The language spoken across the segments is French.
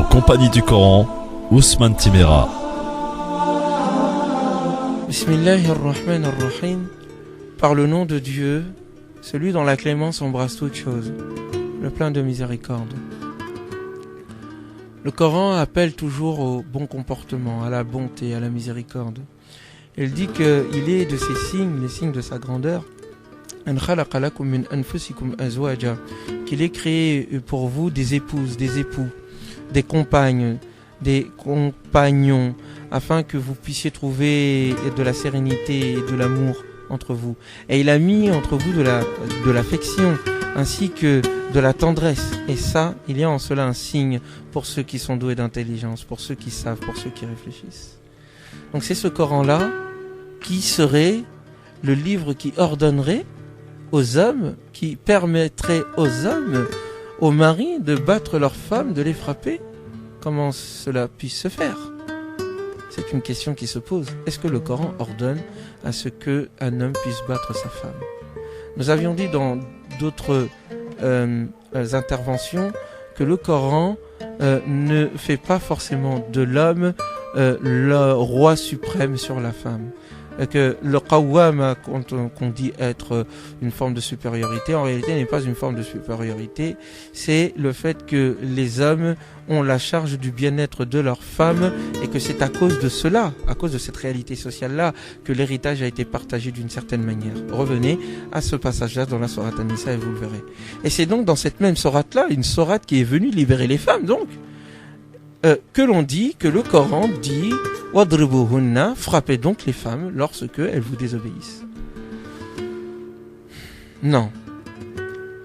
en compagnie du Coran, Ousmane Timéra. Bismillahirrahmanirrahim. Par le nom de Dieu, celui dont la clémence embrasse toutes choses, le plein de miséricorde. Le Coran appelle toujours au bon comportement, à la bonté, à la miséricorde. Il dit qu'il est de ces signes, les signes de sa grandeur, qu'il ait créé pour vous des épouses, des époux, des compagnes, des compagnons, afin que vous puissiez trouver de la sérénité et de l'amour entre vous. Et il a mis entre vous de l'affection, ainsi que de la tendresse. Et ça, il y a en cela un signe pour ceux qui sont doués d'intelligence, pour ceux qui savent, pour ceux qui réfléchissent. Donc c'est ce Coran-là qui serait le livre qui ordonnerait aux hommes, qui permettrait aux hommes, aux maris, de battre leurs femmes, de les frapper. Comment cela puisse se faire? C'est une question qui se pose. Est-ce que le Coran ordonne à ce qu'un homme puisse battre sa femme? Nous avions dit dans d'autres interventions que le Coran ne fait pas forcément de l'homme le roi suprême sur la femme. Que le qawwama, qu'on dit être une forme de supériorité, en réalité n'est pas une forme de supériorité. C'est le fait que les hommes ont la charge du bien-être de leurs femmes et que c'est à cause de cela, à cause de cette réalité sociale-là, que l'héritage a été partagé d'une certaine manière. Revenez à ce passage-là dans la sourate An-Nisa et vous le verrez. Et c'est donc dans cette même sourate-là, une sourate qui est venue libérer les femmes, donc, que l'on dit, que le Coran dit « Wadribuhunna » frappez donc les femmes lorsque elles vous désobéissent. Non.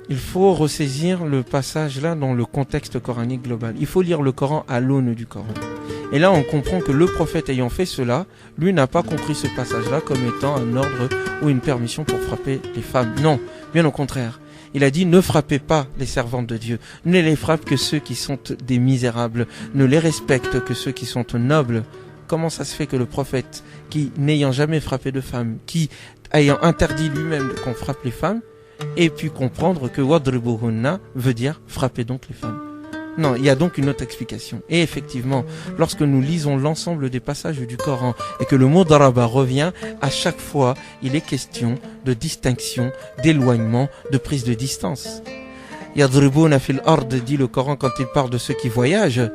Il faut ressaisir le passage là dans le contexte coranique global. Il faut lire le Coran à l'aune du Coran. Et là, on comprend que le prophète ayant fait cela, lui n'a pas compris ce passage-là comme étant un ordre ou une permission pour frapper les femmes. Non, bien au contraire. Il a dit, ne frappez pas les servantes de Dieu. Ne les frappe que ceux qui sont des misérables. Ne les respecte que ceux qui sont nobles. Comment ça se fait que le prophète, qui n'ayant jamais frappé de femmes, qui ayant interdit lui-même qu'on frappe les femmes, ait pu comprendre que wadribuhunna veut dire frapper donc les femmes? Non, il y a donc une autre explication. Et effectivement, lorsque nous lisons l'ensemble des passages du Coran et que le mot daraba revient, à chaque fois, il est question de distinction, d'éloignement, de prise de distance. Yadribuna fil ard, dit le Coran quand il parle de ceux qui voyagent.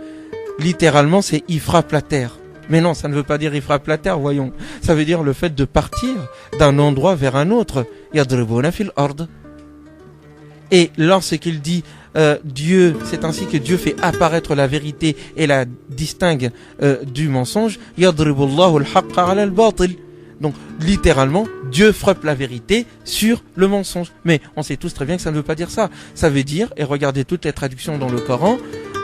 Littéralement, c'est ils frappent la terre. Mais non, ça ne veut pas dire ils frappent la terre, voyons. Ça veut dire le fait de partir d'un endroit vers un autre. Yadribuna fil ard. Et lorsqu'il dit Dieu, c'est ainsi que Dieu fait apparaître la vérité et la distingue du mensonge. Yadribullahu al-haqqa ala al-batil. Donc littéralement, Dieu frappe la vérité sur le mensonge. Mais on sait tous très bien que ça ne veut pas dire ça. Ça veut dire, et regardez toutes les traductions dans le Coran,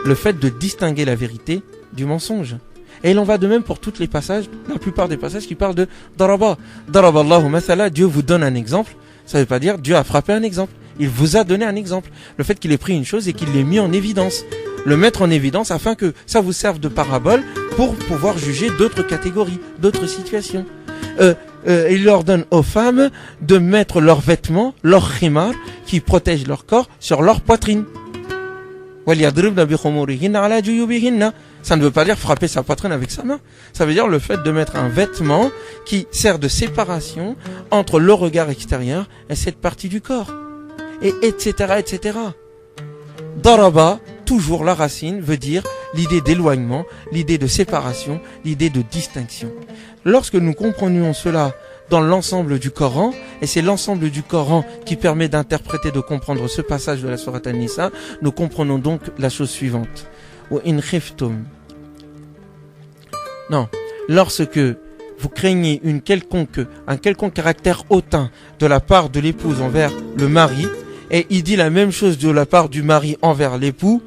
le fait de distinguer la vérité du mensonge. Et il en va de même pour tous les passages, la plupart des passages qui parlent de daraba. Daraballahu mathala, Dieu vous donne un exemple. Ça ne veut pas dire Dieu a frappé un exemple. Il vous a donné un exemple. Le fait qu'il ait pris une chose et qu'il l'ait mis en évidence. Le mettre en évidence afin que ça vous serve de parabole pour pouvoir juger d'autres catégories, d'autres situations. Il ordonne aux femmes de mettre leurs vêtements, leurs khimar, qui protègent leur corps, sur leur poitrine. Ça ne veut pas dire frapper sa poitrine avec sa main. Ça veut dire le fait de mettre un vêtement qui sert de séparation entre le regard extérieur et cette partie du corps. Et etc., etc. Daraba, toujours la racine, veut dire l'idée d'éloignement, l'idée de séparation, l'idée de distinction. Lorsque nous comprenions cela dans l'ensemble du Coran, et c'est l'ensemble du Coran qui permet d'interpréter, de comprendre ce passage de la sourate An-Nisa, nous comprenons donc la chose suivante. Wa in khiftum. Non, lorsque vous craignez un quelconque caractère hautain de la part de l'épouse envers le mari, et il dit la même chose de la part du mari envers l'époux,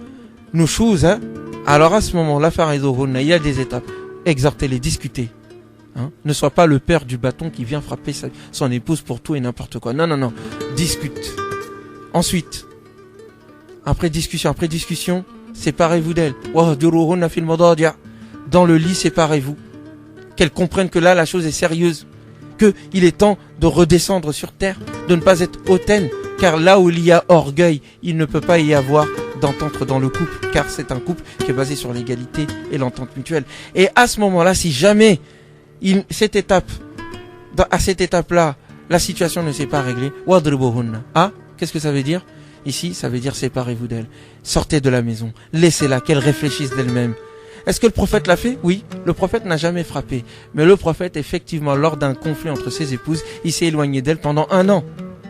nous choses, alors à ce moment-là, il y a des étapes. Exhortez-les, discutez. Ne sois pas le père du bâton qui vient frapper son épouse pour tout et n'importe quoi. Non, non, non. Discute. Ensuite, après discussion, séparez-vous d'elle. Dans le lit, séparez-vous. Qu'elle comprenne que là, la chose est sérieuse. Qu'il est temps de redescendre sur terre, de ne pas être hautaine, Car là où il y a orgueil, il ne peut pas y avoir d'entente dans le couple, car c'est un couple qui est basé sur l'égalité et l'entente mutuelle. Et à ce moment-là, si jamais à cette étape-là, la situation ne s'est pas réglée, wadribuhunna. Ah, qu'est-ce que ça veut dire? Ici, ça veut dire séparez-vous d'elle. Sortez de la maison. Laissez-la, qu'elle réfléchisse d'elle-même. Est-ce que le prophète l'a fait? Oui, le prophète n'a jamais frappé. Mais le prophète, effectivement, lors d'un conflit entre ses épouses, il s'est éloigné d'elle pendant 1 an.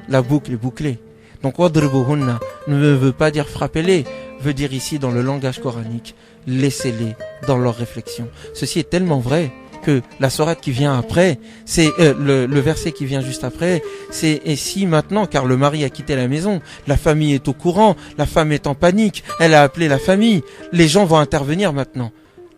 La boucle est bouclée. Donc, wadribuhunna ne veut pas dire frappez-les, veut dire ici dans le langage coranique, laissez-les dans leur réflexion. Ceci est tellement vrai que la sourate qui vient après, c'est le verset qui vient juste après, c'est et si maintenant, car le mari a quitté la maison, la famille est au courant, la femme est en panique, elle a appelé la famille, les gens vont intervenir maintenant.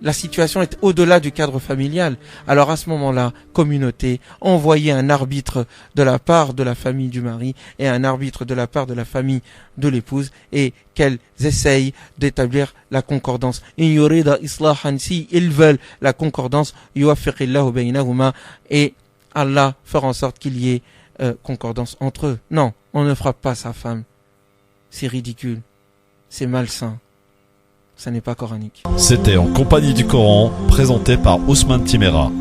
La situation est au-delà du cadre familial. Alors à ce moment-là, communauté, envoyez un arbitre de la part de la famille du mari et un arbitre de la part de la famille de l'épouse et qu'elles essayent d'établir la concordance. In yurida islahan, si ils veulent la concordance, yuwaffiqillahu baynahuma, et Allah fera en sorte qu'il y ait concordance entre eux. Non, on ne frappe pas sa femme. C'est ridicule. C'est malsain. Ça n'est pas coranique. C'était En compagnie du Coran, présenté par Ousmane Timéra.